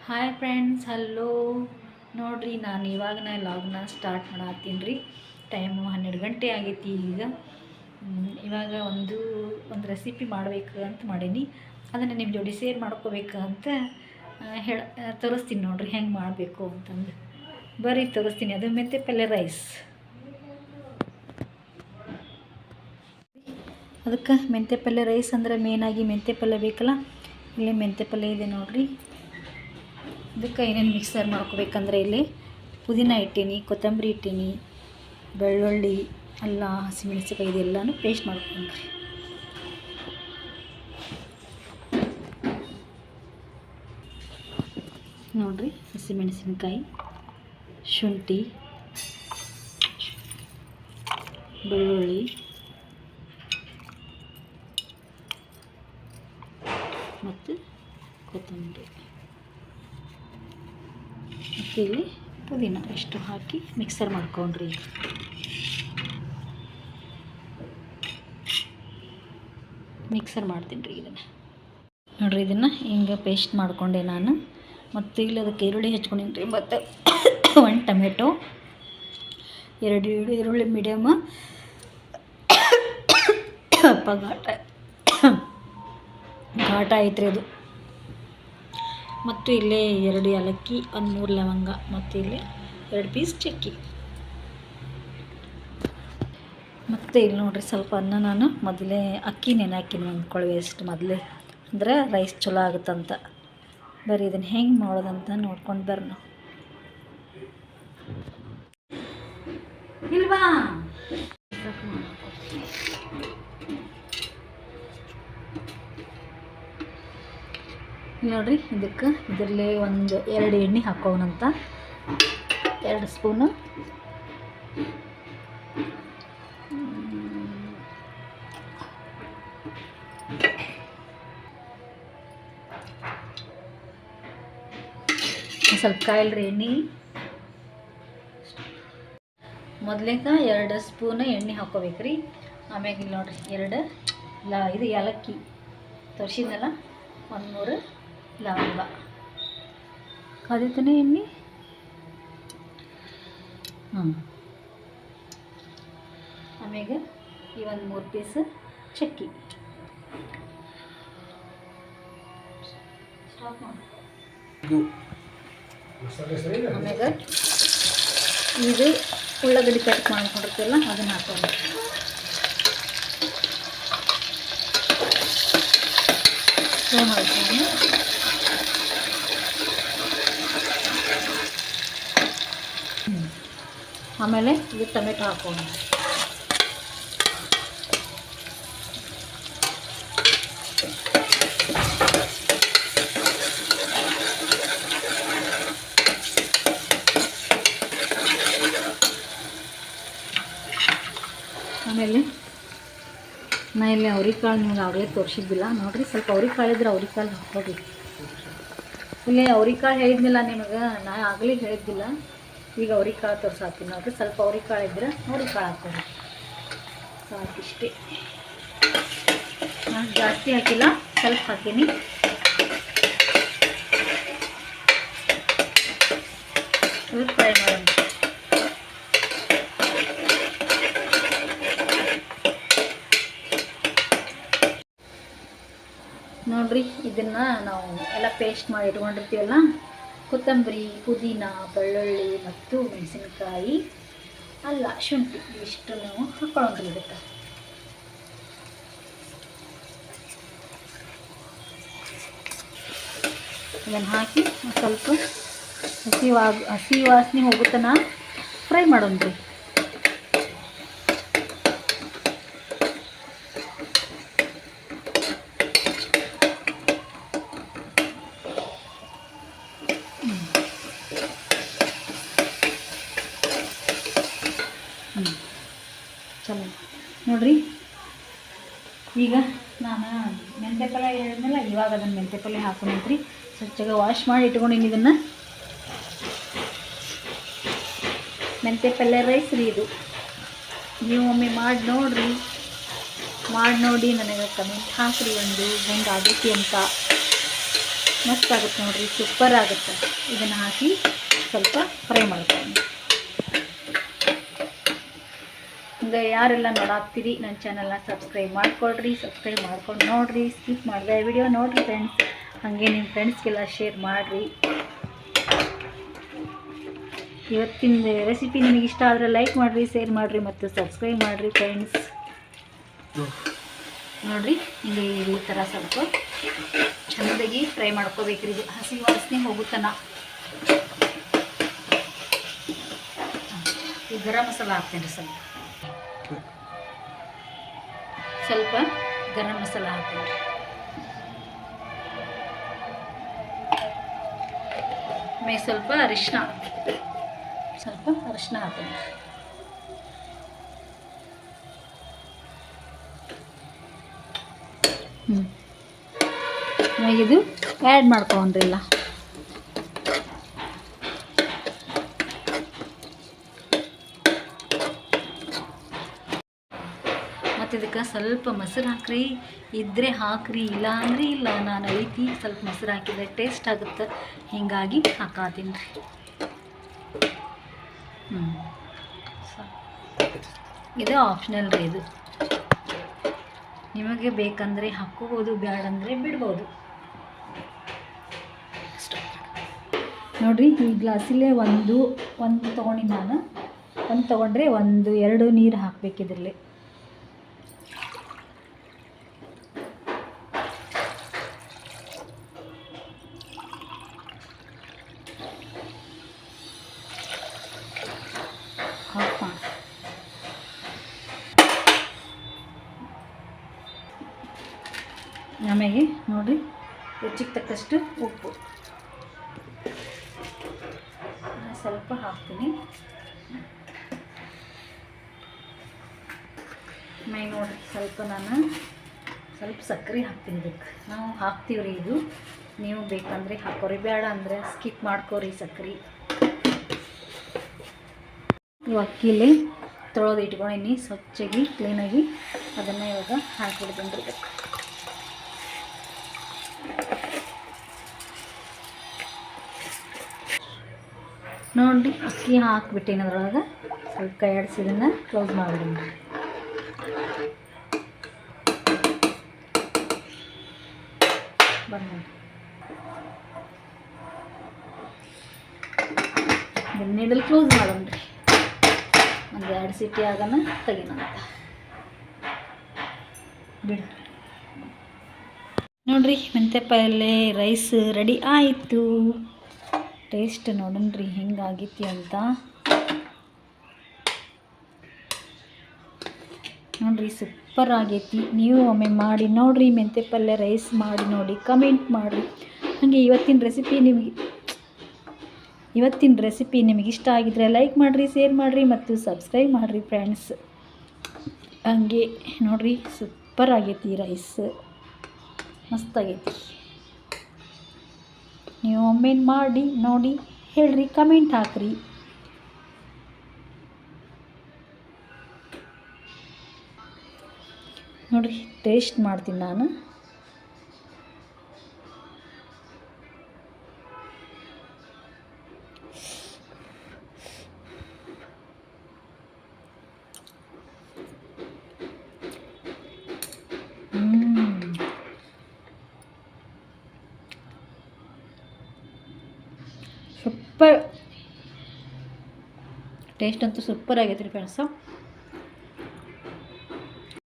Hi friends, hello. ನೋಡ್ರಿ, ನಾನು ಇವಾಗನ ಲಾಗ್ನ start ಮಾಡತ್ತೀನಿ ರೀ. ಟೈಮು 12 ಗಂಟೆ ಆಗೈತಿ. ಈಗ ಇವಾಗ ಒಂದು ರೆಸಿಪಿ ಮಾಡಬೇಕು ಅಂತ ಮಾಡೀನಿ. ಅದನ್ನು ನಿಮ್ಮ ಜೋಡಿ ಶೇರ್ ಮಾಡ್ಕೋಬೇಕು ಅಂತ ತೋರಿಸ್ತೀನಿ. ನೋಡ್ರಿ ಹೆಂಗೆ ಮಾಡಬೇಕು ಅಂತಂದು ಬರೀ ತೋರಿಸ್ತೀನಿ. ಅದು ಮೆಂತ್ಯ ಪಲ್ಯ ರೈಸ್. ಅದಕ್ಕೆ ಮೆಂತ್ಯ ಪಲ್ಯ ರೈಸ್ ಅಂದ್ರೆ ಮೇನಾಗಿ ಮೆಂತ್ಯ ಪಲ್ಯ ಬೇಕಲ್ಲ. ಇಲ್ಲಿ ಮೆಂತ್ಯ ಪಲ್ಯ ಇದೆ ನೋಡ್ರಿ. ಇದಕ್ಕೆ ಏನೇನು ಮಿಕ್ಸರ್ ಮಾಡ್ಕೋಬೇಕಂದ್ರೆ ಇಲ್ಲಿ ಪುದೀನ ಇಟ್ಟೀನಿ, ಕೊತ್ತಂಬರಿ ಇಟ್ಟೀನಿ, ಬೆಳ್ಳುಳ್ಳಿ, ಅಲ್ಲ, ಹಸಿಮೆಣಸಿನ್ಕಾಯಿ ಇದೆಲ್ಲನೂ ಪೇಸ್ಟ್ ಮಾಡ್ಕೊಂಡ್ರಿ. ನೋಡಿರಿ, ಹಸಿಮೆಣಸಿನ್ಕಾಯಿ, ಶುಂಠಿ, ಬೆಳ್ಳುಳ್ಳಿ ಮತ್ತು ಕೊತ್ತಂಬರಿ ಮತ್ತು ಇಲ್ಲಿ ಪುದೀನ ಇಷ್ಟು ಹಾಕಿ ಮಿಕ್ಸರ್ ಮಾಡ್ಕೊಂಡ್ರಿ. ಮಿಕ್ಸರ್ ಮಾಡ್ತೀನಿ ರೀ ಇದನ್ನು. ನೋಡಿರಿ, ಇದನ್ನು ಹಿಂಗೆ ಪೇಸ್ಟ್ ಮಾಡಿಕೊಂಡೆ ನಾನು. ಮತ್ತು ಇಲ್ಲಿ ಅದಕ್ಕೆ ಈರುಳ್ಳಿ ಹೆಚ್ಕೊಂಡಿನಿ ರೀ. ಮತ್ತು 1 ಟೊಮೆಟೊ, 2 ಈರುಳ್ಳಿ ಮೀಡಿಯಮ್ ಅಪ್ಪ ಘಾಟ ಐತ್ರಿ ಅದು. ಮತ್ತು ಇಲ್ಲೇ 2 ಏಲಕ್ಕಿ, 1 3 ಲವಂಗ, ಮತ್ತು ಇಲ್ಲಿ 2 ಪೀಸ್ ಚಕ್ಕಿ. ಮತ್ತು ಇಲ್ಲಿ ನೋಡಿರಿ, ಸ್ವಲ್ಪ ಅನ್ನ ನಾನು ಮೊದಲೇ ಅಕ್ಕಿ ನೆನೆ ಹಾಕಿನಿ, ಒಂದು ಕೊಳವೆ ಅಷ್ಟು ಮೊದಲೇ, ಅಂದ್ರೆ ರೈಸ್ ಚಲೋ ಆಗುತ್ತಂತ. ಬರೀ ಇದನ್ನು ಹೆಂಗೆ ಮಾಡೋದಂತ ನೋಡ್ಕೊಂಡು ಬರ್ರಿ. ನಾವು ಇಲ್ವಾ ನೋಡ್ರಿ, ಇದಕ್ಕೆ ಇದರಲ್ಲೇ 2 ಎಣ್ಣೆ ಹಾಕೋಣಂತ. 2 ಸ್ಪೂನು ಸ್ವಲ್ಪ ಕಾಯಿಲ್ರಿ ಎಣ್ಣೆ. ಮೊದಲೇಕ 2 ಸ್ಪೂನ್ ಎಣ್ಣೆ ಹಾಕೋಬೇಕ್ರಿ. ಆಮ್ಯಾಗ ಇಲ್ಲಿ ನೋಡ್ರಿ, 2 ಇದು ಏಲಕ್ಕಿ ತೋರಿಸಿದ್ನಲ್ಲ, 1 3 ಲವಂಗ ಕಾದಿತಾನೆ ಎಣ್ಣೆ. ಆಮ್ಯಾಗ ಈ 1 3 ಪೀಸ್ ಚಕ್ಕಿ. ಆಮ್ಯಾಗ ಇದು ಉಳ್ಳಾಗಡ್ಡಿ ಕಟ್ ಮಾಡ್ಕೊಂಡಿರ್ತೀವಲ್ಲ ಅದನ್ನು ಹಾಕೋಣ. ಫ್ರೈ ಮಾಡ್ತೀನಿ. ಆಮೇಲೆ ಇದು ಟೊಮೆಟೊ ಹಾಕೋಣ. ಆಮೇಲೆ ನಾ ಇಲ್ಲಿ ಅವ್ರಿಕಾಳು ನಿಮ್ಗೆ ಆಗಲೇ ತೋರಿಸಿದ್ದಿಲ್ಲ ನೋಡಿರಿ. ಸ್ವಲ್ಪ ಅವ್ರಿಕಾಳು ಇದ್ರೆ ಅವ್ರಿಕಾಳು ಹಾಕೋರಿ. ಇಲ್ಲಿ ಅವ್ರಿಕಾಳು ಹೇಳಿದ್ನಿಲ್ಲ ನಿಮಗೆ, ನಾ ಆಗಲೇ ಹೇಳಿದ್ದಿಲ್ಲ. ಈಗ ಅವ್ರಿಕಾಳು ತೋರಿಸಾತೀನಿ ನೋಡಿರಿ. ಸ್ವಲ್ಪ ಅವ್ರಿಕಾಳು ಇದ್ರೆ ಅವ್ರಿಕಾಳು ಹಾಕೋರಿ, ಸಾಕಿಷ್ಟೇ. ನಾನು ಜಾಸ್ತಿ ಹಾಕಿಲ್ಲ, ಸ್ವಲ್ಪ ಹಾಕೀನಿ. ಸ್ವಲ್ಪ ಫ್ರೈ ಮಾಡೋಣ. ನೋಡಿರಿ, ಇದನ್ನು ನಾವು ಎಲ್ಲ ಪೇಸ್ಟ್ ಮಾಡಿ ಇಟ್ಕೊಂಡಿರ್ತೀವಲ್ಲ, ಕೊತ್ತಂಬರಿ, ಪುದೀನ, ಬೆಳ್ಳುಳ್ಳಿ ಮತ್ತು ಮೆಣಸಿನ್ಕಾಯಿ, ಅಲ್ಲ, ಶುಂಠಿ ಇಷ್ಟು ನಾವು ಹಾಕ್ಕೊಳ್ಳೋಣ್ರಿ ಇದಕ್ಕೆ. ಇದನ್ನು ಹಾಕಿ ಸ್ವಲ್ಪ ಹಸಿ ವಾಸನೆ ಹೋಗುತ್ತನ ಫ್ರೈ ಮಾಡೋಣ್ರಿ. ಚಲೋ ನೋಡಿರಿ. ಈಗ ನಾನು ಮೆಂತ್ಯ ಪಲ್ಯ ಹೇಳಿದ್ಮೇಲೆ ಇವಾಗ ಅದನ್ನು ಮೆಂತ್ಯ ಪಲ್ಯ ಹಾಕೊಂಡ್ರಿ. ಸ್ವಚ್ಛಗೆ ವಾಶ್ ಮಾಡಿ ಇಟ್ಕೊಂಡಿನಿ. ಇದನ್ನು ಮೆಂತ್ಯ ಪಲ್ಯ ರೈಸ್ ರೀ ಇದು. ನೀವು ಒಮ್ಮೆ ಮಾಡಿ ನೋಡಿರಿ. ಮಾಡಿ ನೋಡಿ ನನಗೆ ಕಮೆಂಟ್ ಹಾಕಿರಿ ಒಂದು ಹೆಂಗೆ ಆಗೈತಿ ಅಂತ. ಮಸ್ತ್ ಆಗುತ್ತೆ ನೋಡಿರಿ, ಸೂಪರ್ ಆಗುತ್ತೆ. ಇದನ್ನು ಹಾಕಿ ಸ್ವಲ್ಪ ಫ್ರೈ ಮಾಡ್ಕೊಂಡು ಹಂಗೆ ಯಾರೆಲ್ಲ ನೋಡಾಕ್ತೀರಿ ನನ್ನ ಚಾನಲ್ನ ಸಬ್ಸ್ಕ್ರೈಬ್ ಮಾಡ್ಕೊಳ್ರಿ, ಸಬ್ಸ್ಕ್ರೈಬ್ ಮಾಡ್ಕೊಂಡು ನೋಡಿರಿ, ಸ್ಕಿಪ್ ಮಾಡಿದೆ ವಿಡಿಯೋ ನೋಡಿರಿ ಫ್ರೆಂಡ್ಸ್. ಹಾಗೆ ನಿಮ್ಮ ಫ್ರೆಂಡ್ಸ್ಗೆಲ್ಲ ಶೇರ್ ಮಾಡಿರಿ. ಇವತ್ತಿನ ರೆಸಿಪಿ ನಿಮಗೆ ಇಷ್ಟ ಆದರೆ ಲೈಕ್ ಮಾಡಿರಿ, ಶೇರ್ ಮಾಡಿರಿ ಮತ್ತು ಸಬ್ಸ್ಕ್ರೈಬ್ ಮಾಡಿರಿ ಫ್ರೆಂಡ್ಸ್. ನೋಡಿರಿ ಹಿಂಗೆ ಈ ಥರ ಸ್ವಲ್ಪ ಚೆಂದಾಗಿ ಫ್ರೈ ಮಾಡ್ಕೋಬೇಕ್ರಿ. ಇದು ಹಸಿ ವಾಸನೆ ಹೋಗುತ್ತಾನ. ಈ ಗರಂ ಮಸಾಲ ಹಾಕ್ತೇನೆ ಸ್ವಲ್ಪ ಗರಂ ಮಸಾಲ ಹಾಕ್ತೇನೆ. ಆಮೇಲೆ ಸ್ವಲ್ಪ ಅರಿಶಿನ ಹಾಕ್ತೇನೆ. ಇದು ಆ್ಯಡ್ ಮಾಡ್ಕೊಂಡ್ರಿಲ್ಲ. ಮತ್ತು ಇದಕ್ಕೆ ಸ್ವಲ್ಪ ಮೊಸರು ಹಾಕ್ರಿ, ಇದ್ದರೆ ಹಾಕ್ರಿ, ಇಲ್ಲ ಅಂದರೆ ಇಲ್ಲ. ನಾನು ಐತಿ ಸ್ವಲ್ಪ ಮೊಸರು ಹಾಕಿದ್ರೆ ಟೇಸ್ಟ್ ಆಗುತ್ತೆ, ಹೀಗಾಗಿ ಹಾಕಾತೀನಿ ರೀ. ಇದು ಆಪ್ಷನಲ್ ರೀ. ಇದು ನಿಮಗೆ ಬೇಕಂದರೆ ಹಾಕ್ಕೋಬೋದು, ಬೇಡಂದರೆ ಬಿಡ್ಬೋದು. ನೋಡಿರಿ ಈ ಗ್ಲಾಸಲ್ಲೇ ಒಂದು ತೊಗೊಂಡು ನಾನು ಒಂದು ತೊಗೊಂಡ್ರೆ 1-2 ನೀರು ಹಾಕಬೇಕಿದ್ರಲ್ಲಿ. ಆಮೇಲೆ ನೋಡಿರಿ ರುಚಿಗೆ ತಕ್ಕಷ್ಟು ಉಪ್ಪು ಸ್ವಲ್ಪ ಹಾಕ್ತೀನಿ. ಆಮೇಲೆ ನೋಡಿರಿ ಸ್ವಲ್ಪ ಸಕ್ಕರೆ ಹಾಕ್ತೀನಿ. ಇದಕ್ಕೆ ನಾವು ಹಾಕ್ತೀವಿ ರೀ. ಇದು ನೀವು ಬೇಕಂದರೆ ಹಾಕೋರಿ, ಬೇಡ ಅಂದರೆ ಸ್ಕಿಪ್ ಮಾಡ್ಕೋರಿ ಸಕ್ಕರೆ. ಇವು ಅಕ್ಕಿಲಿ ತೊಳೆದು ಇಟ್ಕೊಂಡಿನಿ ಸ್ವಚ್ಛಾಗಿ ಕ್ಲೀನಾಗಿ. ಅದನ್ನು ಇವಾಗ ಹಾಕಿಬಿಡ್ತೀನಿ ರೀ. ನೋಡಿ ಅಕ್ಕಿ ಹಾಕಿಬಿಟ್ಟಿನ ಅದ್ರೊಳಗೆ ಸ್ವಲ್ಪ ಕೈ ಆಡಿಸಿ ಇದನ್ನು ಕ್ಲೋಸ್ ಮಾಡಿಬಿಡಿ. ಬನ್ನಿ ಇದನ್ನೆಲ್ಲ ಕ್ಲೋಸ್ ಮಾಡೋಣ್ರಿ. 1-2 ಸಿಟಿ ಆಗೋಣ ತೆಗಿನಂತ ಬಿಡು. ನೋಡಿರಿ ಮೆಂತ್ಯ ಪಲ್ಯ ರೈಸ್ ರೆಡಿ ಆಯಿತು. ಟೇಸ್ಟ್ ನೋಡೋಣ್ರಿ ಹೆಂಗಾಗೈತಿ ಅಂತ. ನೋಡಿರಿ ಸೂಪರ್ ಆಗೈತಿ. ನೀವು ಒಮ್ಮೆ ಮಾಡಿ ನೋಡಿರಿ, ಮೆಂತ್ಯ ಪಲ್ಯ ರೈಸ್ ಮಾಡಿ ನೋಡಿ, ಕಮೆಂಟ್ ಮಾಡಿರಿ. ಹಾಗೆ ಇವತ್ತಿನ ರೆಸಿಪಿ ನಿಮಗೆ ಇಷ್ಟ ಆಗಿದ್ರೆ ಲೈಕ್ ಮಾಡಿರಿ, ಶೇರ್ ಮಾಡಿರಿ ಮತ್ತು ಸಬ್ಸ್ಕ್ರೈಬ್ ಮಾಡಿರಿ ಫ್ರೆಂಡ್ಸ್. ಹಾಗೆ ನೋಡಿರಿ ಸೂಪರ್ ಆಗೈತಿ ರೈಸ್, ಮಸ್ತಾಗೈತಿ. ನೀವು ಒಮ್ಮೆ ಮಾಡಿ ನೋಡಿ, ಹೇಳ್ರಿ, ಕಮೆಂಟ್ ಹಾಕ್ರಿ. ನೋಡಿರಿ ಟೇಸ್ಟ್ ಮಾಡ್ತೀನಿ ನಾನು. ಸೂಪರ್ ಟೇಸ್ಟ್ ಅಂತೂ ಸೂಪರ್ ಆಗೈತೆ ರೀ ಫ್ರೆಂಡ್ಸು.